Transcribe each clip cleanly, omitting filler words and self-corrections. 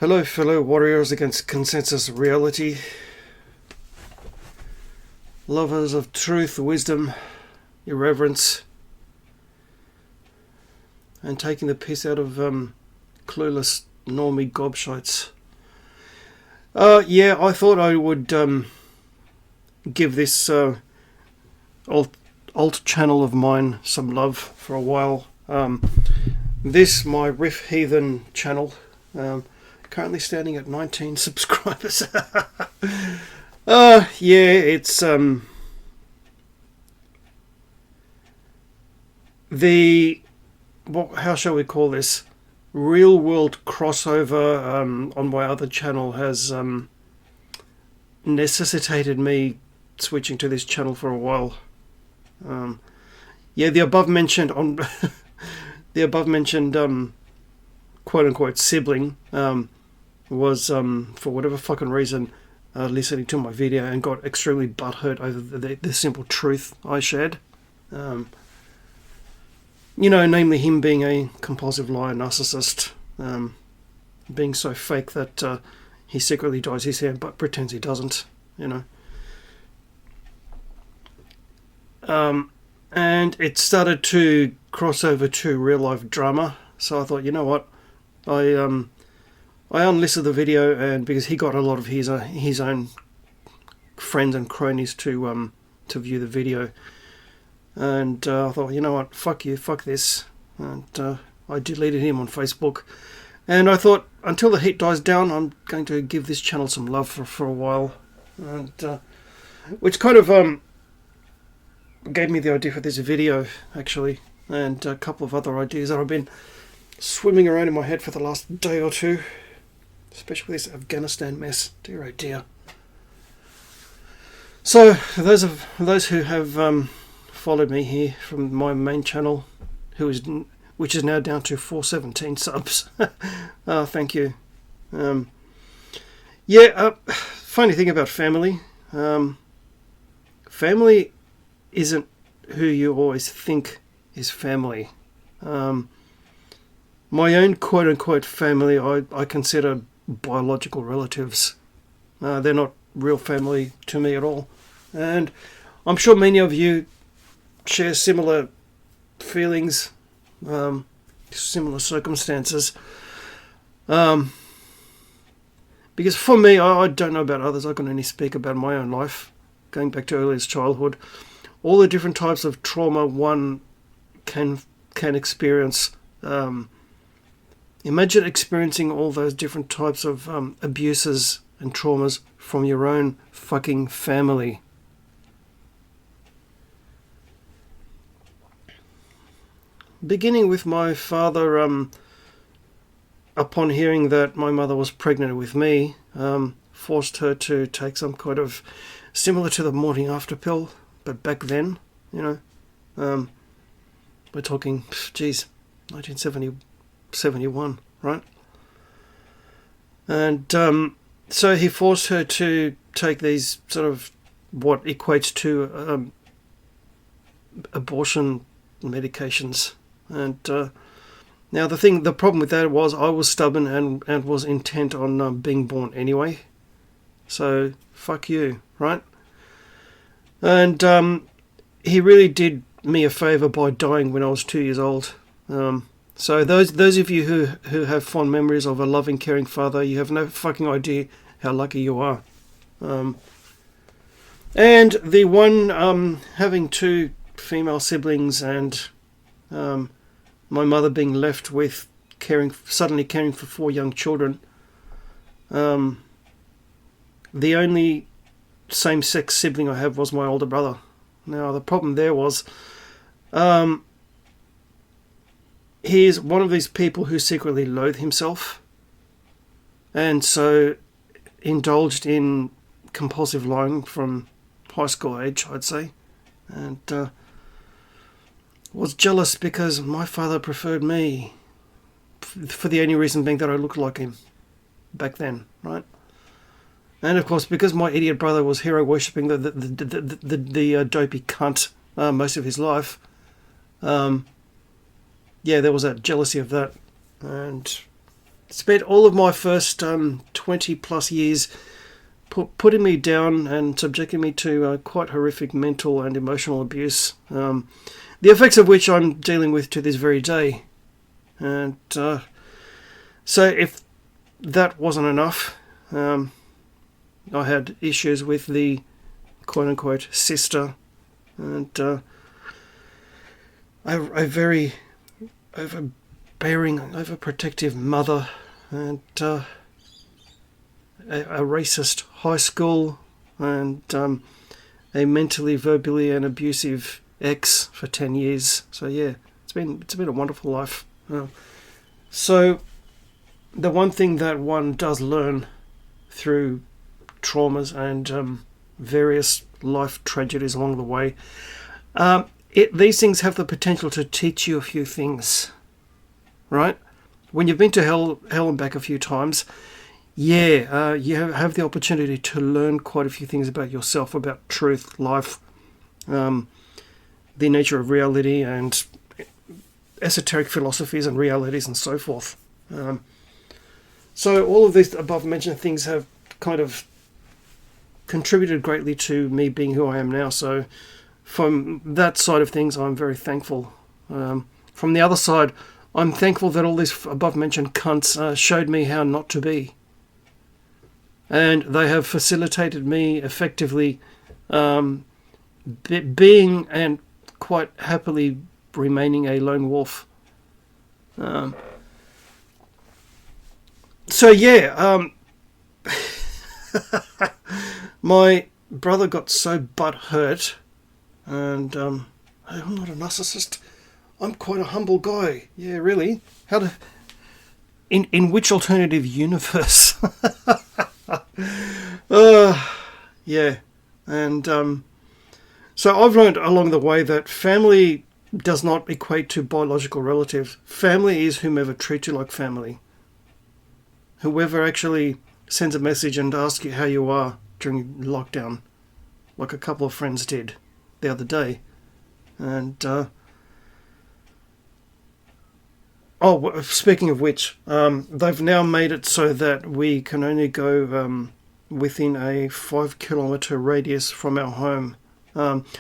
Hello, fellow warriors against consensus reality, lovers of truth, wisdom, irreverence, and taking the piss out of clueless normie gobshites. Yeah, I thought I would give this alt channel of mine some love for a while. This, my Riff Heathen channel, currently standing at 19 subscribers. Yeah, it's how shall we call this? Real world crossover on my other channel has necessitated me switching to this channel for a while. Yeah, the above mentioned quote unquote sibling was for whatever fucking reason listening to my video and got extremely butthurt over the simple truth I shared. Namely him being a compulsive liar narcissist, being so fake that he secretly dyes his hair but pretends he doesn't, and it started to cross over to real life drama. So I thought, you know what, I unlisted the video, and because he got a lot of his own friends and cronies to view the video, and I thought, you know what, fuck you, fuck this, and I deleted him on Facebook. And I thought, until the heat dies down, I'm going to give this channel some love for a while, and which kind of gave me the idea for this video, actually, and a couple of other ideas that I've been swimming around in my head for the last day or two, especially with this Afghanistan mess. Dear oh dear. So, for those who have followed me here from my main channel, which is now down to 417 subs, thank you. Funny thing about family, family isn't who you always think is family. My own quote-unquote family I consider biological relatives. They're not real family to me at all. And I'm sure many of you share similar feelings, similar circumstances. Because for me, I don't know about others. I can only speak about my own life, going back to earliest childhood. All the different types of trauma one can experience. Imagine experiencing all those different types of abuses and traumas from your own fucking family. Beginning with my father, upon hearing that my mother was pregnant with me, forced her to take some kind of, similar to the morning after pill, but back then, we're talking, 1971, right? And so he forced her to take these sort of what equates to abortion medications. And now the problem with that was I was stubborn and was intent on being born anyway. So fuck you, right? And he really did me a favour by dying when I was 2 years old. So those of you who have fond memories of a loving, caring father, you have no fucking idea how lucky you are. And the one having two female siblings and my mother being left with suddenly caring for 4 young children. The only same-sex sibling I have was my older brother. Now the problem there was, he's one of these people who secretly loathe himself, and so indulged in compulsive lying from high school age, I'd say, and was jealous because my father preferred me, for the only reason being that I looked like him back then, right? And of course, because my idiot brother was hero worshipping the dopey cunt most of his life, there was that jealousy of that, and spent all of my first 20 plus years putting me down and subjecting me to quite horrific mental and emotional abuse, the effects of which I'm dealing with to this very day. And so if that wasn't enough, I had issues with the quote-unquote sister, and a very overbearing, overprotective mother, and a racist high school, and a mentally, verbally and abusive ex for 10 years. So yeah, it's been a wonderful life. So the one thing that one does learn through traumas and various life tragedies along the way, these things have the potential to teach you a few things, right? When you've been to hell and back a few times, you have the opportunity to learn quite a few things about yourself, about truth, life, the nature of reality, and esoteric philosophies and realities and so forth. So all of these above mentioned things have kind of contributed greatly to me being who I am now. So from that side of things, I'm very thankful. From the other side, I'm thankful that all these above mentioned cunts showed me how not to be. And they have facilitated me effectively being and quite happily remaining a lone wolf. So yeah, my brother got so butthurt, and I'm not a narcissist. I'm quite a humble guy. Yeah, really. In which alternative universe? Yeah, and so I've learned along the way that family does not equate to biological relatives. Family is whomever treats you like family. Whoever actually sends a message and asks you how you are during lockdown, like a couple of friends did the other day. And speaking of which, they've now made it so that we can only go within a 5-kilometre radius from our home.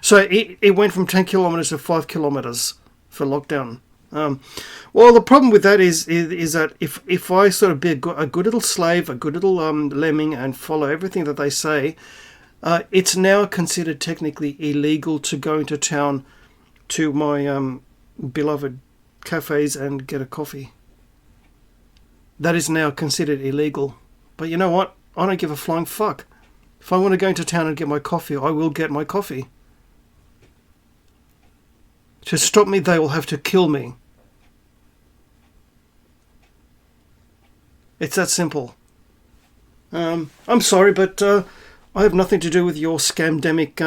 So it went from 10 kilometres to 5 kilometres for lockdown. Well, the problem with that is that if I sort of be a good little slave, a good little lemming, and follow everything that they say, it's now considered technically illegal to go into town to my beloved cafes and get a coffee. That is now considered illegal. But you know what? I don't give a flying fuck. If I want to go into town and get my coffee, I will get my coffee. To stop me, they will have to kill me. It's that simple. I'm sorry, but I have nothing to do with your scamdemic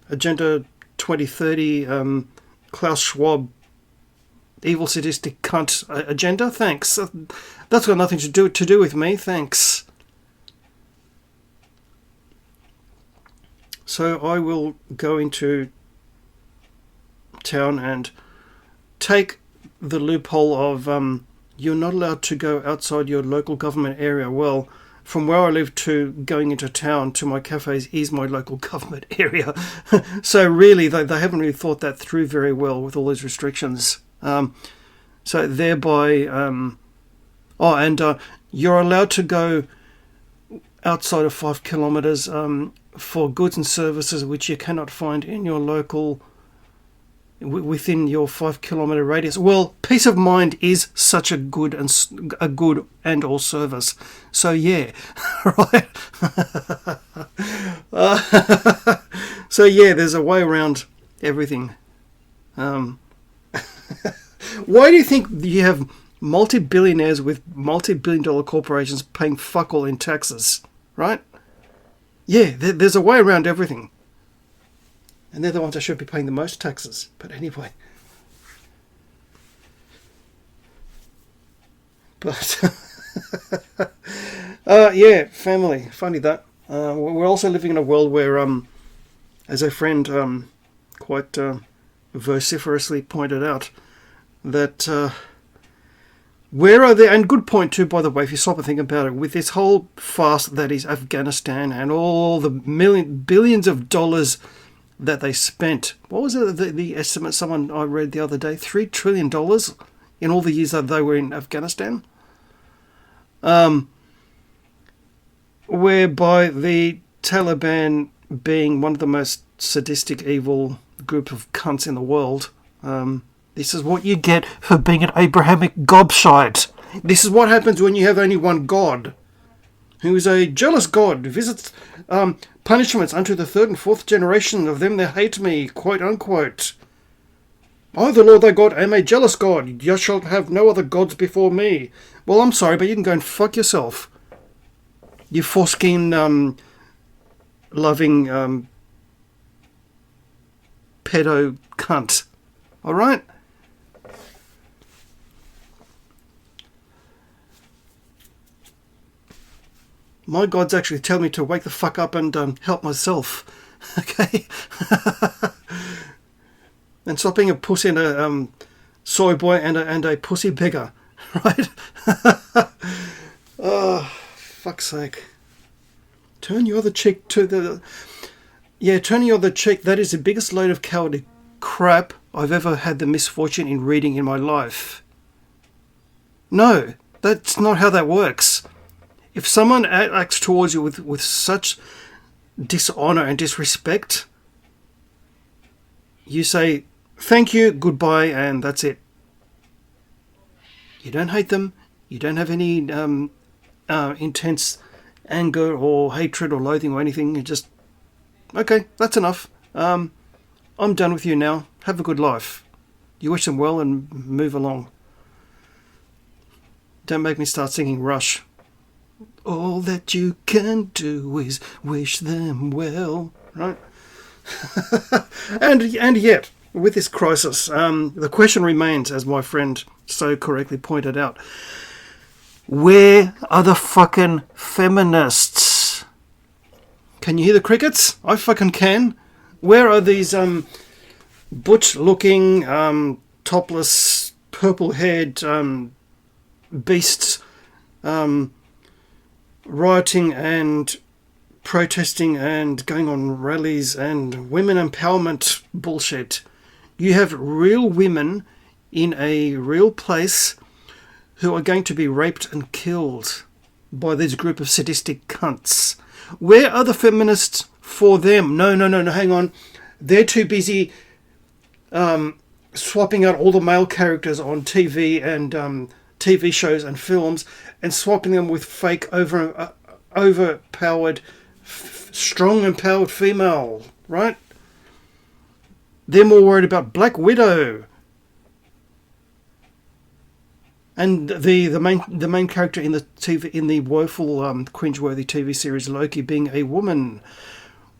Agenda 2030 Klaus Schwab evil sadistic cunt agenda. Thanks. That's got nothing to do with me. Thanks. So I will go into town and take the loophole of you're not allowed to go outside your local government area. Well, from where I live to going into town to my cafes is my local government area. So really, they haven't really thought that through very well with all these restrictions. So thereby, you're allowed to go outside of 5 kilometres for goods and services which you cannot find in your local, within your 5 kilometre radius. Well, peace of mind is such a good and all service. So yeah, right. So yeah, there's a way around everything. Why do you think you have multi-billionaires with multi-billion-dollar corporations paying fuck all in taxes, right? Yeah, there's a way around everything. And they're the ones that should be paying the most taxes. But anyway. But, yeah, family. Funny that. We're also living in a world where, as a friend quite vociferously pointed out, that Where are they? And good point too, by the way, if you stop and think about it, with this whole farce that is Afghanistan and all the billions of dollars that they spent. What was it, the estimate someone I read the other day? $3 trillion in all the years that they were in Afghanistan. Whereby the Taliban, being one of the most sadistic, evil group of cunts in the world, this is what you get for being an Abrahamic gobshite. This is what happens when you have only one God, who is a jealous God, who visits punishments unto the third and fourth generation of them that hate me, quote unquote. I, the Lord thy God, am a jealous God. You shalt have no other gods before me. Well, I'm sorry, but you can go and fuck yourself. You foreskin loving pedo cunt. Alright? My gods actually tell me to wake the fuck up and help myself. Okay? And stop being a pussy and a soy boy and a pussy beggar. Right? Oh, fuck's sake. Turn your other cheek to the... Yeah, turning your other cheek, that is the biggest load of cowardly crap I've ever had the misfortune in reading in my life. No, that's not how that works. If someone acts towards you with such dishonor and disrespect, you say, thank you, goodbye, and that's it. You don't hate them. You don't have any intense anger or hatred or loathing or anything. You just, okay, that's enough. I'm done with you now. Have a good life. You wish them well and move along. Don't make me start singing Rush. All that you can do is wish them well, right? and yet, with this crisis, the question remains, as my friend so correctly pointed out, where are the fucking feminists? Can you hear the crickets? I fucking can. Where are these butch-looking, topless, purple-haired beasts rioting and protesting and going on rallies and women empowerment bullshit? You have real women in a real place who are going to be raped and killed by this group of sadistic cunts. Where are the feminists for them? No, hang on. They're too busy swapping out all the male characters on TV and TV shows and films and swapping them with fake overpowered, strong empowered female, right? They're more worried about Black Widow and the main character in the woeful cringeworthy TV series Loki being a woman.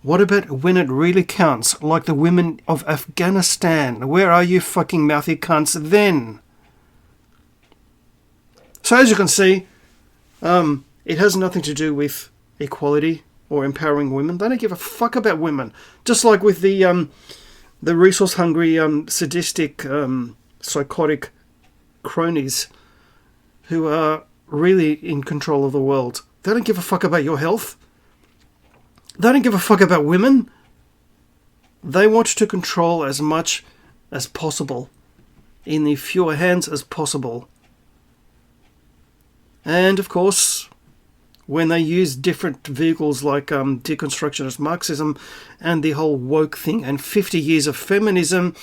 What about when it really counts, like the women of Afghanistan? Where are you fucking mouthy cunts then? So as you can see, it has nothing to do with equality or empowering women. They don't give a fuck about women. Just like with the resource-hungry, sadistic, psychotic cronies who are really in control of the world. They don't give a fuck about your health. They don't give a fuck about women. They want to control as much as possible in the fewer hands as possible. And of course, when they use different vehicles like deconstructionist Marxism and the whole woke thing and 50 years of feminism,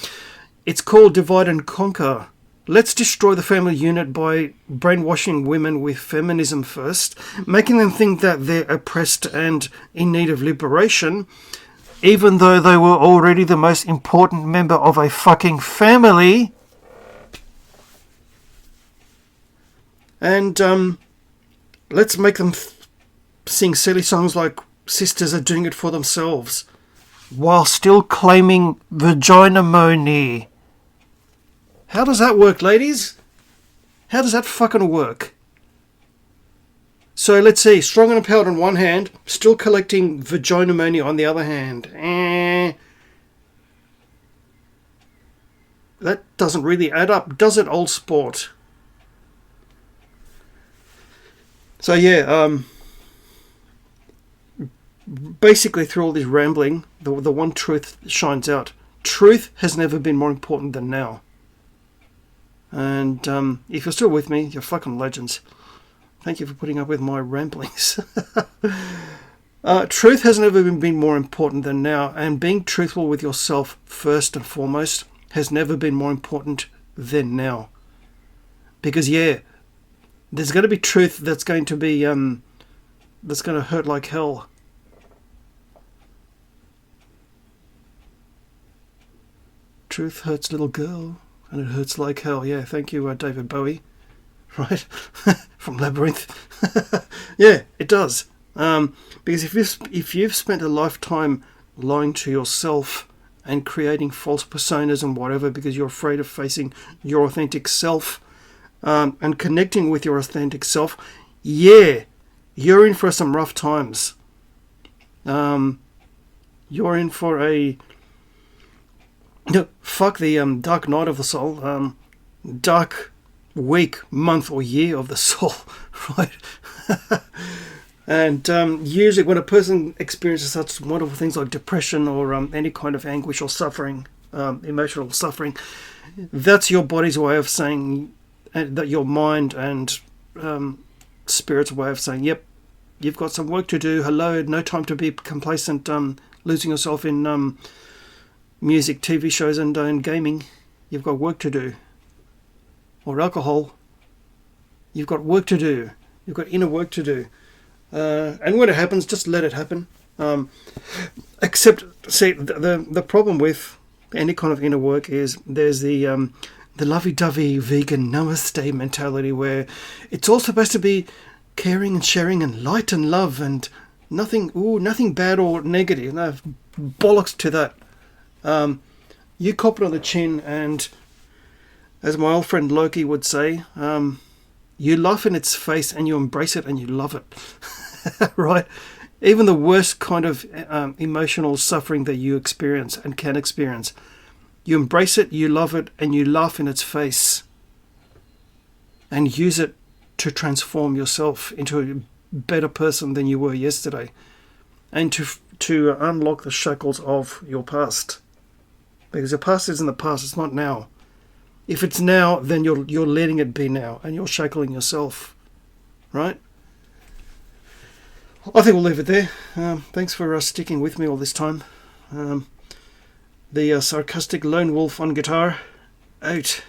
it's called divide and conquer. Let's destroy the family unit by brainwashing women with feminism first, making them think that they're oppressed and in need of liberation, even though they were already the most important member of a fucking family. And let's make them sing silly songs like Sisters Are Doing It For Themselves, while still claiming vagina-mony. How does that work, ladies? How does that fucking work? So let's see, strong and empowered on one hand, still collecting vagina-mony on the other hand. That doesn't really add up, does it, old sport? So yeah, basically through all this rambling, the one truth shines out. Truth has never been more important than now. And if you're still with me, you're fucking legends. Thank you for putting up with my ramblings. Truth has never been more important than now, and being truthful with yourself first and foremost has never been more important than now. Because yeah, there's going to be truth that's going to be that's going to hurt like hell. Truth hurts, little girl, and it hurts like hell. Yeah, thank you, David Bowie. Right? From Labyrinth. Yeah, it does. Because if you've spent a lifetime lying to yourself and creating false personas and whatever because you're afraid of facing your authentic self, and connecting with your authentic self, yeah, you're in for some rough times. You're in for a fuck the dark night of the soul, dark week, month, or year of the soul, right? And usually when a person experiences such wonderful things like depression or any kind of anguish or suffering, emotional suffering, that's your body's way of saying, that your mind and spirit's way of saying, yep, you've got some work to do. Hello, no time to be complacent, losing yourself in music, TV shows, and gaming. You've got work to do. Or alcohol. You've got work to do. You've got inner work to do. And when it happens, just let it happen. Except, see, the problem with any kind of inner work is there's the lovey-dovey vegan namaste mentality where it's all supposed to be caring and sharing and light and love and nothing bad or negative. No, bollocks to that. You cop it on the chin, and as my old friend Loki would say, you laugh in its face and you embrace it and you love it. Right? Even the worst kind of emotional suffering that you experience and can experience, you embrace it, you love it, and you laugh in its face and use it to transform yourself into a better person than you were yesterday, and to unlock the shackles of your past. Because your past is in the past, it's not now. If it's now, then you're letting it be now, and you're shackling yourself, right? I think we'll leave it there. Thanks for sticking with me all this time. The sarcastic lone wolf on guitar, out.